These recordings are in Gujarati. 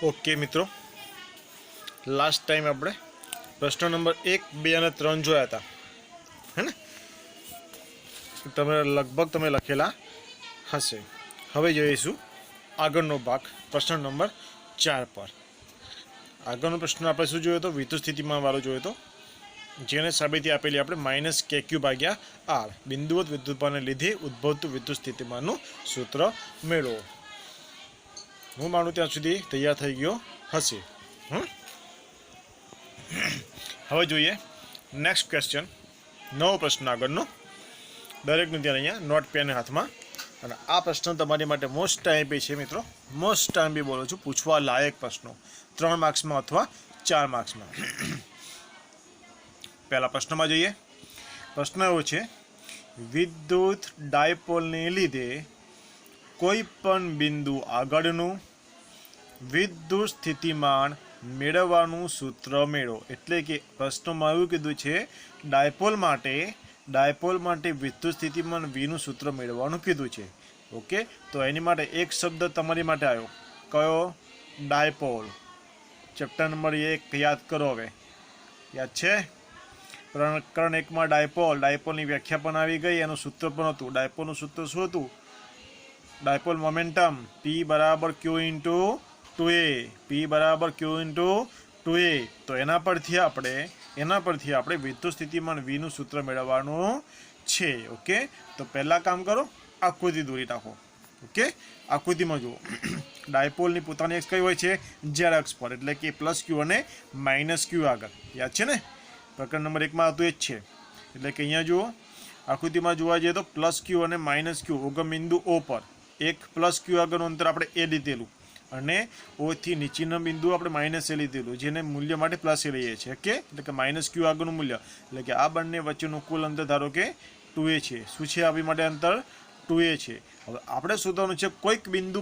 ओके मित्रों, लास्ट टाइम આપણે પ્રશ્ન નંબર 1, 2 અને 3 જોયા હતા, હે ને? તમે લગભગ તમે લખેલા હશે. હવે જોઈશું આગળનો ભાગ પ્રશ્ન નંબર 4 પર. આગળનો પ્રશ્ન આપણે શું જોયો હતો? વિદ્યુત સ્થિતિમાન વાળો જોયો હતો, જેને સાબિતી આપેલી આપણે -kq/r બિંદુવત વિદ્યુતભારને લીધે ઉદ્ભવતું વિદ્યુત સ્થિતિમાનનું સૂત્ર મેળવો. હું માનું ત્યાં સુધી તૈયાર થઈ ગયો હશે. હવે જોઈએ નેક્સ્ટ ક્વેશ્ચન, નવો પ્રશ્ન આગળનો. દરેકનું ધ્યાન અહીંયા નોટ પેન હાથમાં. અને આ પ્રશ્ન તમારી માટે મોસ્ટ ટાઈમ બી છે મિત્રો, મોસ્ટ ટાઈમ બી બોલું છું, પૂછવા લાયક પ્રશ્નો 3 માર્ક્સમાં અથવા 4 માર્ક્સમાં. પહેલા પ્રશ્નમાં જોઈએ. પ્રશ્ન એવો છે, વિદ્યુત ડાયપોલને લીધે કોઈ પણ બિંદુ આગળનું વિદ્યુત સ્થિતિમાન મેળવવાનું સૂત્ર મેળવો. એટલે કે પ્રશ્નમાં એવું કીધું છે, ડાયપોલ માટે વિદ્યુત સ્થિતિમાન વીનું સૂત્ર મેળવવાનું કીધું છે. ઓકે, તો એની માટે એક શબ્દ તમારી માટે આવ્યો, કયો? ડાયપોલ. ચેપ્ટર નંબર 1 યાદ કરો. હવે યાદ છે? પ્રકરણ 1માં ડાયપોલની વ્યાખ્યા પણ આવી ગઈ, એનું સૂત્ર પણ હતું. ડાયપોલનું સૂત્ર શું હતું? Dipole momentum P = Q × 2a. P = Q × 2a. તો એના પરથી આપણે વિદ્યુત સ્થિતિમાન વીનું સૂત્ર મેળવવાનું છે. ઓકે, તો પહેલાં કામ કરો, આકૃતિ દોરી નાખો. ઓકે, આકૃતિમાં જુઓ. ડાયપોલની પોતાની એક્સ કઈ હોય છે? ઝેડ અક્ષ પર, એટલે કે +q અને -q આગળ. યાદ છે ને? પ્રકરણ નંબર 1માં હતું એ જ છે. એટલે કે અહીંયા જુઓ, આકૃતિમાં જોવા જઈએ તો +q અને -q ઉગમ બિંદુ O પર એક +q આગળનું અંતર આપણે a લીધેલું, અને O થી નીચેનું બિંદુ આપણે -a લીધેલું, જેને મૂલ્ય માટે +a લઈએ છીએ. ઓકે, એટલે કે -q આગળનું મૂલ્ય, એટલે કે આ બંને વચ્ચેનું કુલ અંતર ધારો કે 2a છે. શું છે આપણી માટે અંતર? 2a છે. હવે આપણે શોધવાનું છે કોઈક બિંદુ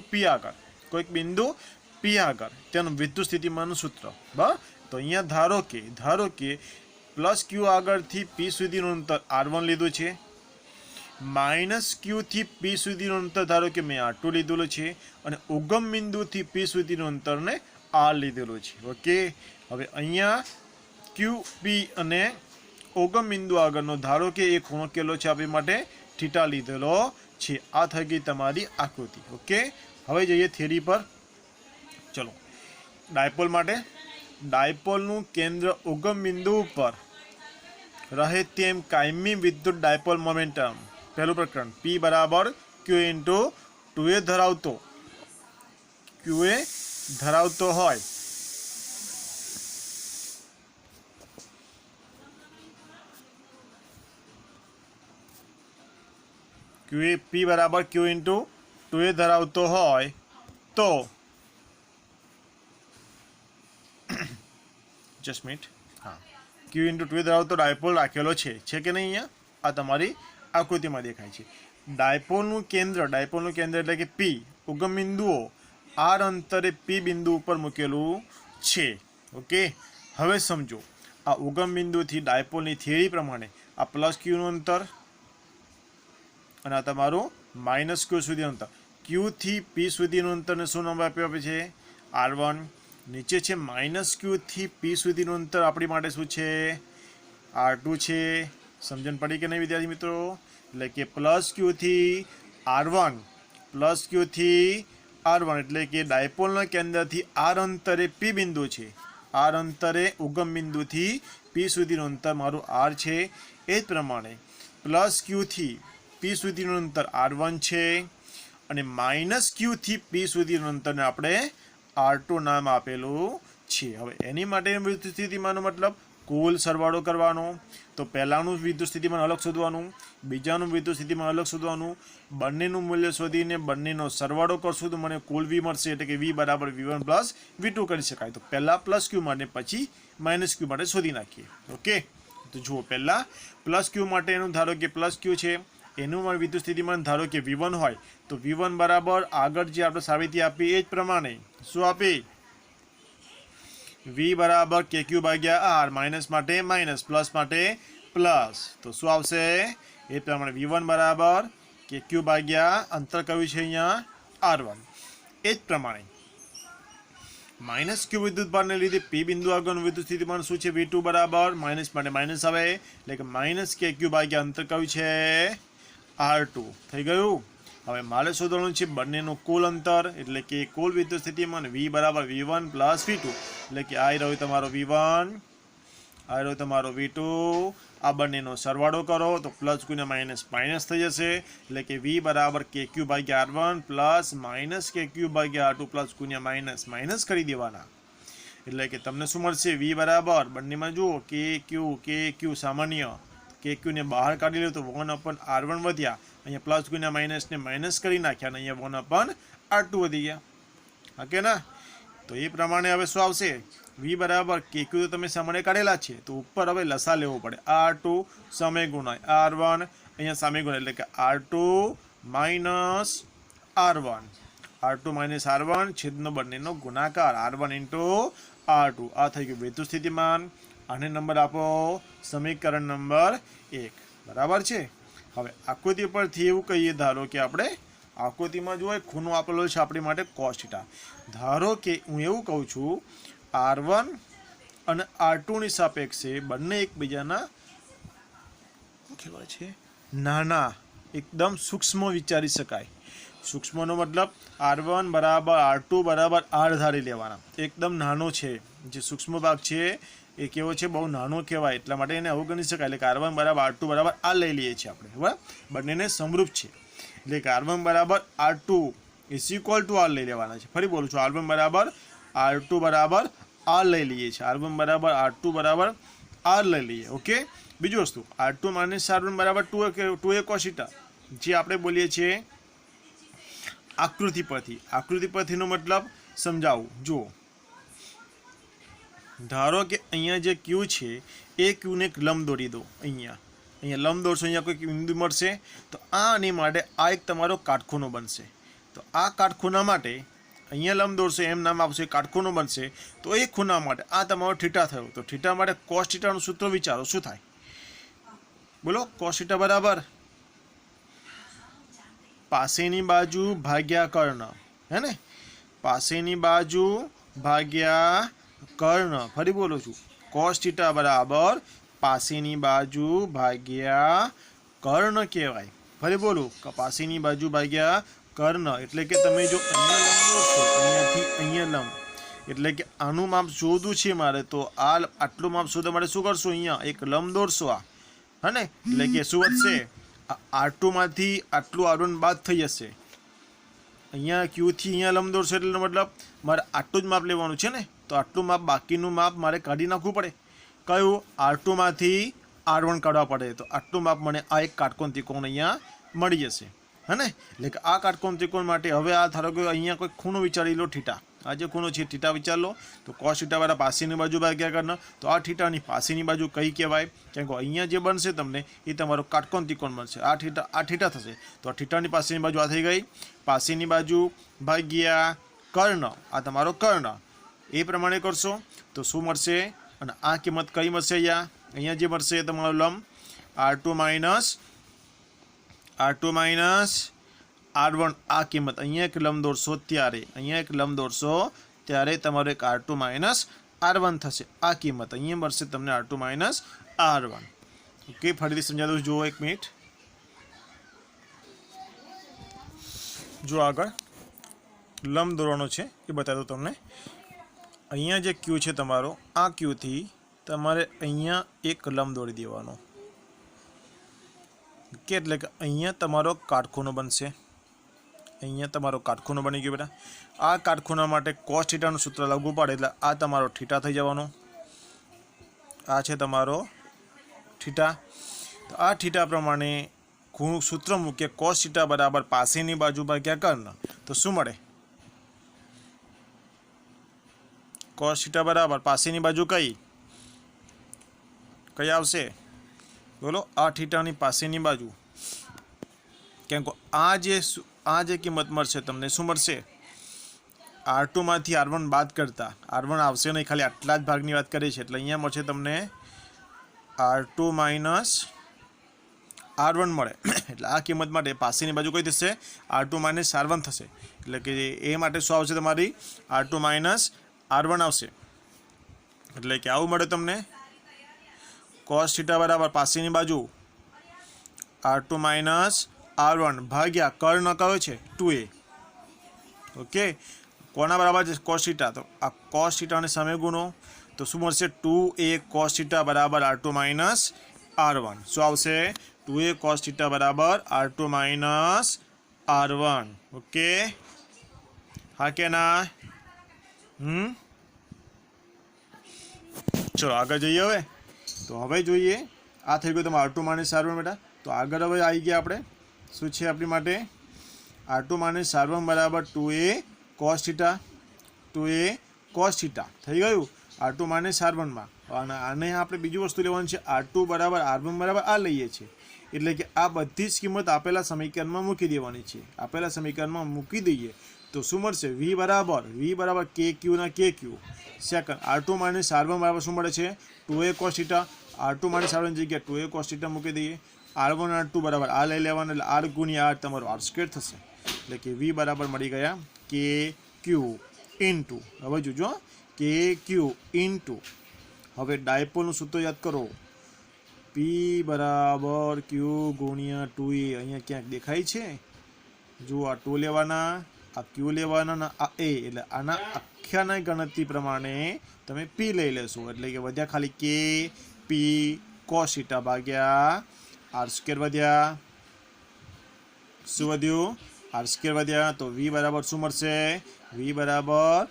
P આગળ તેનું વિદ્યુત સ્થિતિમાનનું સૂત્ર. બરાબર? તો અહીંયા ધારો કે +q આગળથી P સુધીનું અંતર r1 લીધું છે, -q થી P સુધીનું અંતર ધારો કે મેં r2 લીધેલું છે, અને ઉગમ બિંદુથી P સુધીનું અંતરને r લીધેલું છે. ઓકે, હવે અહીંયા QP અને ઉગમ બિંદુ આગળનો ધારો કે એક ખૂણો કેટલો છે આપણી માટે? θ લીધેલો છે. આ થઈ ગઈ તમારી આકૃતિ. ઓકે, હવે જઈએ થિયરી પર. ચલો, ડાયપોલ માટે ડાયપોલનું કેન્દ્ર ઉગમ બિંદુ ઉપર રહે તેમ કાયમી વિદ્યુત ડાયપોલ મોમેન્ટમ. પહેલું પ્રકરણ, P = Q × 2a ધરાવતો હોય P = Q × 2a ધરાવતો હોય તો જસ્ટ મિનિટ. હા, Q × 2a ધરાવતો ડાયપોલ રાખેલો છે કે નહીં? અહીંયા આ તમારી આકૃતિમાં દેખાય છે. ડાયપોલનું કેન્દ્ર એટલે કે P, ઉગમ બિંદુઓ r અંતરે P બિંદુ ઉપર મૂકેલું છે. ઓકે, હવે સમજો, આ ઉગમ બિંદુથી ડાયપોલની થિયરી પ્રમાણે આ +q નું અંતર અને આ તમારું -q સુધીનું અંતર, Q થી P સુધીનું અંતરને શું નામ આપ્યું છે? r1. નીચે છે -q થી P સુધીનું અંતર આપણી માટે શું છે? r2 છે. સમજણ પડી કે નહીં વિદ્યાર્થી મિત્રો? એટલે કે +q થી r1 એટલે કે ડાયપોલના કેન્દ્રથી r અંતરે P બિંદુ છે. r અંતરે ઉગમ બિંદુથી P સુધીનું અંતર મારું r છે. એ જ પ્રમાણે +q થી P સુધીનું અંતર r1 છે, અને -q થી P સુધીનું અંતરને આપણે r2 નામ આપેલું છે. હવે એની માટે વિદ્યુત સ્થિતિમાનનો મતલબ કુલ સરવાળો કરવાનો. તો પહેલાનું વિદ્યુત સ્થિતિમાન અલગ શોધવાનું, બીજાનું વિદ્યુત સ્થિતિમાન અલગ શોધવાનું, બંનેનું મૂલ્ય શોધીને બંનેનો સરવાળો કરશું તો મને કુલ V મળશે. એટલે કે V = V1 + V2 કરી શકાય. તો પહેલાં +q માટે, પછી -q માટે શોધી નાખીએ. ઓકે, તો જુઓ, પહેલાં +q માટે એનું ધારો કે +q છે, એનું વિદ્યુત સ્થિતિમાન ધારો કે V1 હોય, તો V1 બરાબર આગળ જે આપણે સાબિતી આપી એ જ પ્રમાણે શું આપી? V = kq/r, માઇનસ માટે માઇનસ, પ્લસ માટે પ્લસ. તો શું આવશે? એ પ્રમાણે V1 = kq/ અંતર કયું છે અહીંયા? r1. એ જ પ્રમાણે માઇનસ ક્યુ વિદ્યુતભારને લીધે પી બિંદુ આગળનું વિદ્યુત સ્થિતિમાન શું છે V2 બરાબર માઇનસ માટે માઇનસ આવે એટલે કે માઇનસ કે ક્યુ ભાગ્યા અંતર કયું છે R2 થઈ ગયું। હવે મારે શોધવાનું છે બંનેનું કુલ અંતર એટલે કે કુલ વિદ્યુત સ્થિતિમાન V બરાબર V1 પ્લસ V2 એટલે કે આ રહ્યો તમારો V1 આ રહ્યો તમારો V2 આ બંનેનો સરવાળો કરો તો પ્લસ ગુણ્યા માઇનસ માઇનસ થઈ જશે એટલે કે V બરાબર KQ ભાગ્યા R1 પ્લસ માઇનસ KQ ભાગ્યા R2 પ્લસ ગુણ્યા માઇનસ માઇનસ કરી દેવાના એટલે કે તમને શું મળશે V બરાબર બંનેમાં જુઓ KQ સામાન્ય KQ ને બહાર કાઢી લો તો 1/R1 વધ્યા અહીંયા પ્લસ ગુણ્યા માઇનસ ને માઇનસ કરી નાખ્યા અને અહીંયા 1/R2 વધી ગયા ઓકે ના। તો એ પ્રમાણે હવે શું આવશે V બરાબર KQ તો તમે સામે કાઢેલા છે તો ઉપર હવે લસા લેવો પડે R2 સામે ગુણાય R1 અહીંયા સામે ગુણાય એટલે કે R2 માઇનસ R1 છેદનો બંનેનો ગુણાકાર R1 × R2 આ થઈ ગયું વિદ્યુત સ્થિતિમાન। આને નંબર આપો સમીકરણ નંબર 1 બરાબર છે। હવે આકૃતિ પરથી એવું કહીએ ધારો કે આપણે આકૃતિમાં જો એક ખૂણો આપેલો છે આપણી માટે cos θ ધારો કે હું એવું કહું છું R1 અને R2 ની સાપેક્ષે બંને એકબીજાના કેવા છે નાના એકદમ સૂક્ષ્મ વિચારી શકાય। સૂક્ષ્મનો મતલબ R1 બરાબર R2 બરાબર R ધારી લેવાના એકદમ નાનો છે જે સૂક્ષ્મ ભાગ છે એ કેવો છે બહુ નાનો કહેવાય એટલા માટે એને આવું ગણી શકાય એટલે કે R1 બરાબર R2 બરાબર આ લઈ લઈએ છીએ આપણે બરાબર બંનેને સમરૂપ છે એટલે કે R1 બરાબર R2 = R લઈ લેવાના છે। ફરી બોલું છું R1 બરાબર R2 બરાબર R લઈ લઈએ છીએ R1 બરાબર R2 બરાબર R લઈ લઈએ ઓકે। બીજી વસ્તુ R2 - R1 બરાબર 2a cos θ જે આપણે બોલીએ છીએ આકૃતિ પરથીનો મતલબ સમજાવું જુઓ ધારો કે અહીંયા જે Q છે એ Q ને એક લંબ દોરી દો અહીંયા લંબ દોરશો અહીંયા કોઈ બિંદુ મળશે તો આની માટે આ એક તમારો કાટખૂણો બનશે તો આ કાટખૂણા માટે અહીંયા લંબ દોરશો એમ નામ આપશો કાટખૂણો બનશે તો એ ખૂણા માટે આ તમારો થીટા થયો તો થીટા માટે cos θ નું સૂત્ર વિચારો શું થાય બોલો cos θ બરાબર પાસેની બાજુ ભાગ્યા કર્ણ હે ને પાસેની બાજુ ભાગ્યા કર્ણ ફરી બોલું છું cos θ બરાબર પાસેની બાજુ ભાગ્યા કર્ણ કહેવાય ફરી બોલું પાસેની બાજુ ભાગ્યા કર્ણ એટલે કે તમે જો અહીંયા લંબ દોરશો અહીંયાથી અહીંયા લંબ એટલે કે આનું માપ શોધવું છે મારે તો આ આટલું માપ શોધવા માટે શું કરશો અહીંયા એક લંબ દોરશો આ હે ને એટલે કે શું વધશે R2 માંથી આટલું R1 બાદ થઈ જશે અહીંયા Q થી અહીંયા લંબ દોરશો એટલે મતલબ મારે આટલું જ માપ લેવાનું છે ને તો આટલું માપ બાકીનું માપ મારે કાઢી નાખવું પડે કયું R2 માંથી R1 કાઢવા પડે તો આટલું માપ મને આ એક કાટકોણ ત્રિકોણ અહીંયા મળી જશે હે ને એટલે કે આ કાટકોણ ત્રિકોણ માટે હવે આ ધારો કે અહીંયા કોઈ ખૂણો વિચારી લો થીટા આ જે ખૂણો છે થીટા વિચાર લો તો cos θ વાળા પાસેની બાજુ ભાગ્યા કર્ણ તો આ થીટાની પાસેની બાજુ કઈ કહેવાય કેમ કે અહીંયા જે બનશે તમને એ તમારો કાટકોણ ત્રિકોણ બનશે આ થીટા થશે તો આ થીટાની પાસેની બાજુ આ થઈ ગઈ પાસેની બાજુ ભાગ્યા કર્ણ આ તમારો કર્ણ એ પ્રમાણે કરશો તો શું મળશે અને આ કિંમત કઈ મળશે અહીંયા જે મળશે તમારો લંબ R2 માઇનસ R1 આ કિંમત અહીંયા એક લંબ દોરશો ત્યારે તમારો એક R2 માઇનસ R1 થશે આ કિંમત અહીંયા મળશે તમને R2 માઇનસ R1 ઓકે ફરીથી સમજાવી દઉં જુઓ એક મિનિટ જો આગળ લંબ દોરવાનો છે એ બતાવી દઉં તમને અહીંયા જે Q છે તમારો આ Q થી તમારે અહીંયા એક લંબ દોરી દેવાનો કે એટલે કે અહીંયા તમારો કાટખૂણો બનશે અહીંયા તમારો કાટખૂણો બની ગયો બેટા આ કાટખૂણા માટે cos θ નું સૂત્ર લાગુ પડે એટલે આ તમારો થીટા થઈ જવાનો આ છે તમારો થીટા તો આ થીટા પ્રમાણે સૂત્ર મૂકીએ cos θ બરાબર પાસેની બાજુ ભાગ્યા કર્ણ તો શું મળે cos θ બરાબર પાસેની બાજુ કઈ આવશે બોલો આ થીટાની પાસેની બાજુ કેમ કે આ જે કિંમત મળશે તમને શું મળશે R2 માંથી R1 બાદ કરતા R1 આવશે નહીં ખાલી આટલા જ ભાગની વાત કરી છે એટલે અહીંયા મળશે તમને R2 માઇનસ R1 મળે એટલે આ કિંમત માટે પાસેની બાજુ કઈ થશે R2 માઇનસ R1 થશે એટલે કે એ માટે શું આવશે તમારી R2 માઇનસ R1 આવશે એટલે કે આવું મળે તમને cos θ બરાબર પાસેની બાજુ R2 માઇનસ R1 ભાગ્યા કર્ણ કયો છે 2a. ઓકે, કોના બરાબર છે cos θ, તો આ cos θ ને સામે ગુણો તો શું મળશે 2a cos θ બરાબર R2 માઇનસ R1. શું આવશે 2a cos θ બરાબર R2 માઇનસ R1. ઓકે, હા કે ના? ચલો આગળ જઈએ. હવે તો હવે જોઈએ આ થઈ ગયું તમારે R2 માઇનસ R1 બેટા. તો આગળ હવે આવી ગયા આપણે શું છે આપણી માટે R2 માઇનસ R1 બરાબર 2a cos θ. 2a cos θ થઈ ગયું R2 માઇનસ R1 માં. અને આને આપણે બીજી વસ્તુ લેવાની છે R2 બરાબર R1 બરાબર આ લઈએ છીએ એટલે કે આ બધી જ કિંમત આપેલા સમીકરણમાં મૂકી દેવાની છે. આપેલા સમીકરણમાં મૂકી દઈએ તો શું મળશે v બરાબર kq ના kq second R2 minus R1 બરાબર શું મળે છે 2a cos θ. R2 minus R1 જગ્યાએ 2a cos θ મૂકી દઈએ. R1 R2 બરાબર આ લઈ લેવાનું એટલે R ગુણ્યા R તમારો R² થશે એટલે કે v બરાબર મળી ગયા kq ઇન્ટુ હવે જોજો kq ઇન્ટુ હવે ડાયપોલનું સૂત્ર યાદ કરો p બરાબર q ગુણ્યા 2a. અહીંયા ક્યાંક દેખાય છે જો આ 2 લેવાના આ q લેવાના ને આ a એટલે આના આખ્યાના ગણતરી પ્રમાણે તમે p લઈ લેશો એટલે કે વધ્યા ખાલી k p cos θ ભાગ્યા R² વધ્યા. શું વધ્યું R² વધ્યા તો v બરાબર શું મળશે v બરાબર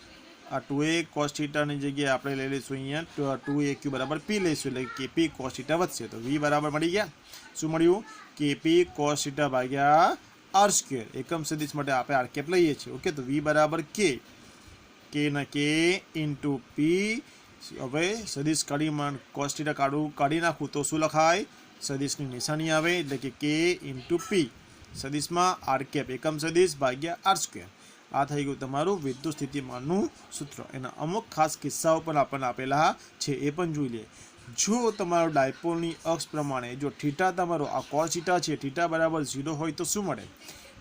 આ 2a cos θ ની જગ્યાએ આપણે લઈ લઈશું અહીંયા 2aq બરાબર p લઈશું એટલે kp cos θ વધશે તો v બરાબર મળી ગયા. શું મળ્યું kp cos θ ભાગ્યા R². એકમ સદિશ માટે આપણે R કેપ લઈએ છીએ. ઓકે, તો v બરાબર k ના k ઇન્ટુ p. હવે સદિશ cos θ કાઢી નાખું તો શું લખાય સદિશની નિશાની આવે એટલે કે k ઇન્ટુ p સદિશમાં R કેપ એકમ સદિશ ભાગ્યા R². આ થઈ ગયું તમારું વિદ્યુત સ્થિતિમાનનું સૂત્ર. એના અમુક ખાસ કિસ્સાઓ પણ આપણને આપેલા છે એ પણ જોઈ લે. જો તમારો ડાયપોલની અક્ષ પ્રમાણે જો થીટા તમારો આ cos θ છે થીટા બરાબર 0 હોય તો શું મળે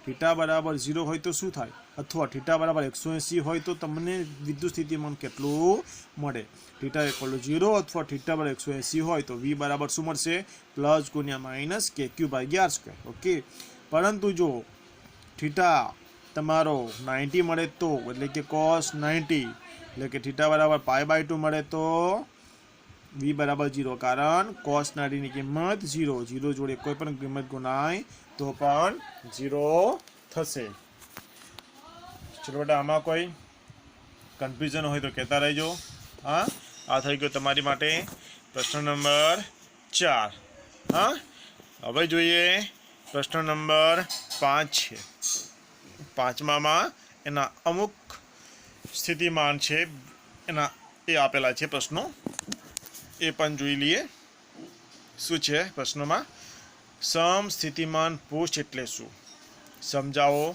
થીટા બરાબર 0 હોય તો શું થાય અથવા થીટા બરાબર 180 હોય તો તમને વિદ્યુત સ્થિતિમાન કેટલું મળે થીટા ઇક્વલ ટુ 0 અથવા થીટા બરાબર 180 હોય તો v બરાબર શું મળશે પ્લસ ગુણ્યા માઇનસ kq ભાગ્યા R². ઓકે, પરંતુ જો થીટા તમારો 90 મળે તો એટલે કે cos 90 એટલે કે થીટા બરાબર π/2 મળે તો v બરાબર 0 કારણ cos 90 ની કિંમત 0 જોડે કોઈ પણ કિંમત ગુણાય તો પણ 0 થશે. ચલો બેટા આમાં કોઈ કન્ફ્યુઝન હોય તો કહેતા રહેજો. હા, આ થઈ ગયો તમારી માટે પ્રશ્ન નંબર 4. હા, હવે જોઈએ પ્રશ્ન નંબર 5 છે. પાંચમામાં એના અમુક સ્થિતિમાન છે એના એ આપેલા છે પ્રશ્નો એ પણ જોઈ લઈએ. શું છે પ્રશ્નમાં સમસ્થિતિમાન પૃષ્ઠ એટલે શું સમજાવો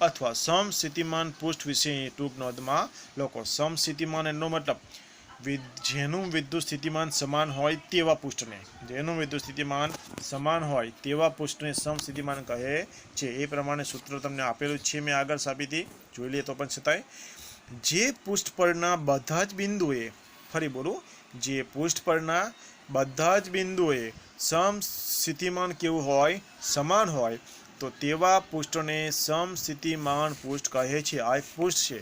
અથવા સમસ્થિતિમાન પૃષ્ઠ વિશે ટૂંક નોંધમાં લોકો સમસ્થિતિમાન એનો મતલબ જેનું વિદ્યુત સ્થિતિમાન સમાન હોય તેવા પૃષ્ઠને સમસ્થિતિમાન કહે છે. એ પ્રમાણે સૂત્ર તમને આપેલું છે મેં આગળ સાબિતી જોઈ લઈએ તો પણ છતાંય જે પૃષ્ઠ પરના બધા જ બિંદુએ ફરી બોલું જે પૃષ્ઠ પરના બધા જ બિંદુએ સમસ્થિતિમાન કેવું હોય સમાન હોય તો તેવા પૃષ્ઠને સમસ્થિતિમાન પૃષ્ઠ કહે છે. આ એક પૃષ્ઠ છે,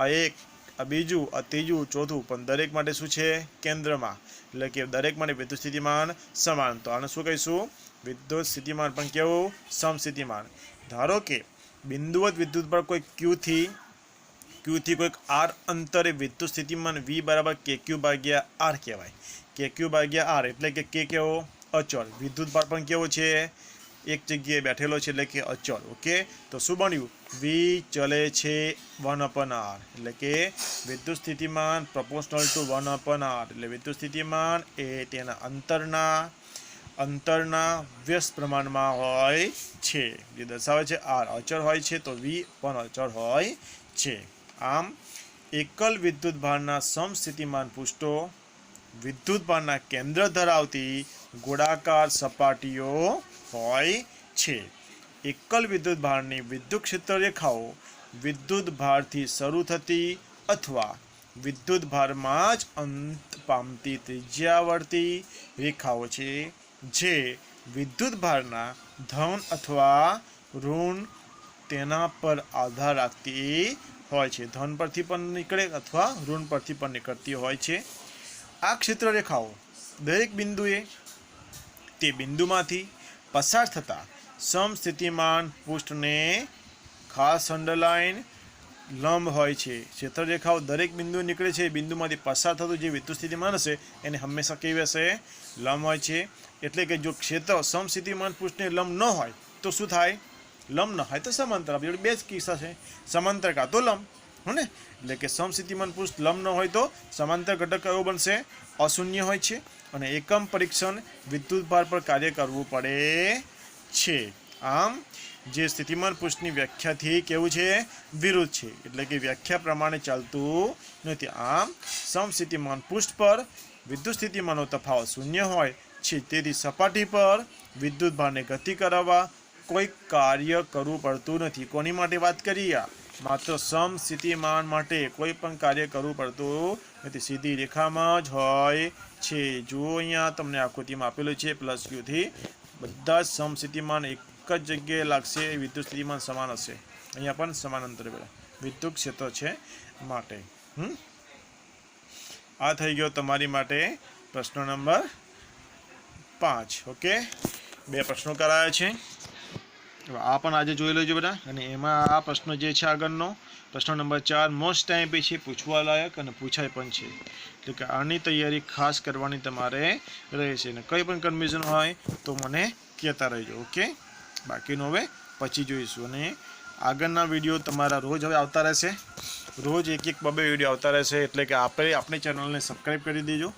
આ એક આ બીજું આ ત્રીજું ચોથું પણ દરેક માટે શું છે કેન્દ્રમાં એટલે કે દરેક માટે વિદ્યુત સ્થિતિમાન સમાન. તો આને શું કહીશું વિદ્યુત સ્થિતિમાન પણ કેવું સમસ્થિતિમાન. ધારો કે બિંદુવત વિદ્યુત પર કોઈ q થી કોઈક r અંતરે વિદ્યુત સ્થિતિમાન v બરાબર kq ભાગ્યા r કહેવાય. kq ભાગ્યા r એટલે કે k કેવો અચળ વિદ્યુત ભાર પણ કેવો છે એક જગ્યાએ બેઠેલો છે એટલે કે અચળ. ઓકે, તો શું બન્યું v ચલે છે 1/r એટલે કે વિદ્યુત સ્થિતિમાન પ્રોપોર્શનલ ટુ 1/r એટલે વિદ્યુત સ્થિતિમાન એ તેના અંતરના વ્યસ્ત પ્રમાણમાં હોય છે જે દર્શાવે છે r અચળ હોય છે તો v પણ અચળ હોય છે. આમ એકલ વિદ્યુત ભારના સમસ્થિતિમાન પૃષ્ઠો વિદ્યુત ભારના કેન્દ્ર ધરાવતી ગોળાકાર સપાટીઓ હોય છે. એકલ વિદ્યુત ભારની વિદ્યુત ક્ષેત્ર રેખાઓ વિદ્યુત ભારથી શરૂ થતી અથવા વિદ્યુતભારમાં જ અંત પામતી ત્રિજ્યાવર્તી રેખાઓ છે જે વિદ્યુતભારના ધન અથવા ઋણ તેના પર આધાર રાખતી હોય છે. ધન પરથી પણ નીકળે અથવા ઋણ પરથી પણ નીકળતી હોય છે. આ ક્ષેત્ર રેખાઓ દરેક બિંદુએ તે બિંદુમાંથી પસાર થતા સમસ્થિતિમાન પૃષ્ઠને ખાસ અંડરલાઇન લંબ હોય છે. ક્ષેત્રરેખાઓ દરેક બિંદુ નીકળે છે બિંદુમાંથી પસાર થતું જે વિદ્યુત સ્થિતિમાન હશે એને હંમેશા કેવી હશે? લંબ હોય છે. એટલે કે જો ક્ષેત્ર સમસ્થિતિમાન પૃષ્ઠને લંબ ન હોય તો શું થાય? લંબ ન હોય તો સમાંતર. આપણે બે જ કિસ્સા છે, સમાંતર કાં તો લંબ, હે ને? એટલે કે સમસ્થિતિમાન પૃષ્ઠ લંબ ન હોય તો સમાંતર ઘટક કયો બનશે? અશૂન્ય હોય છે. અને એકમ પરીક્ષણ વિદ્યુતભાર પર કાર્ય કરવું પડે છે. આમ જે સ્થિતિમાન પૃષ્ઠની વ્યાખ્યાથી કેવું છે? વિરુદ્ધ છે. એટલે કે વ્યાખ્યા પ્રમાણે ચાલતું નથી. આમ સમસ્થિતિમાન પૃષ્ઠ પર વિદ્યુત સ્થિતિમાનનો તફાવત શૂન્ય હોય છે. તેથી સપાટી પર વિદ્યુતભારને ગતિ કરાવવા કોઈ કાર્ય કરવું પડતું નથી. કોની માટે વાત કરીએ? માત્ર સમસ્થિતિમાન માટે કોઈ પણ કાર્ય કરવું પડતું નથી. સીધી રેખામાં જ હોય છે. જુઓ અહીંયા તમને આકૃતિમાં આપેલું છે પ્લસ ક્યુથી બધા જ સમસ્થિતિમાન એક જ જગ્યાએ લાગશે. વિદ્યુત સ્થિતિમાન સમાન હશે. અહીંયા પણ સમાન અંતરે વિદ્યુત ક્ષેત્ર છે માટે. આ થઈ ગયો તમારી માટે પ્રશ્ન નંબર 5. ઓકે, 2 પ્રશ્નો કરાયા છે. આ પણ આજે જોઈ લેજો બધા. અને એમાં આ પ્રશ્ન જે છે આગળનો પ્રશ્ન નંબર 4 મોસ્ટ ટાઈમ પછી પૂછવા લાયક અને પૂછાય પણ છે. એટલે કે આની તૈયારી ખાસ કરવાની તમારે રહેશે. અને કંઈ પણ કન્ફ્યુઝન હોય તો મને કહેતા રહેજો. ઓકે, બાકીનું હવે પછી જોઈશું. અને આગળના વિડીયો તમારા રોજ હવે આવતા રહેશે. રોજ એક 2 વિડીયો આવતા રહેશે. એટલે કે આપણી ચેનલને સબસ્ક્રાઈબ કરી દેજો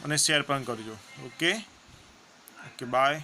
અને શેર પણ કરજો. Okay, by.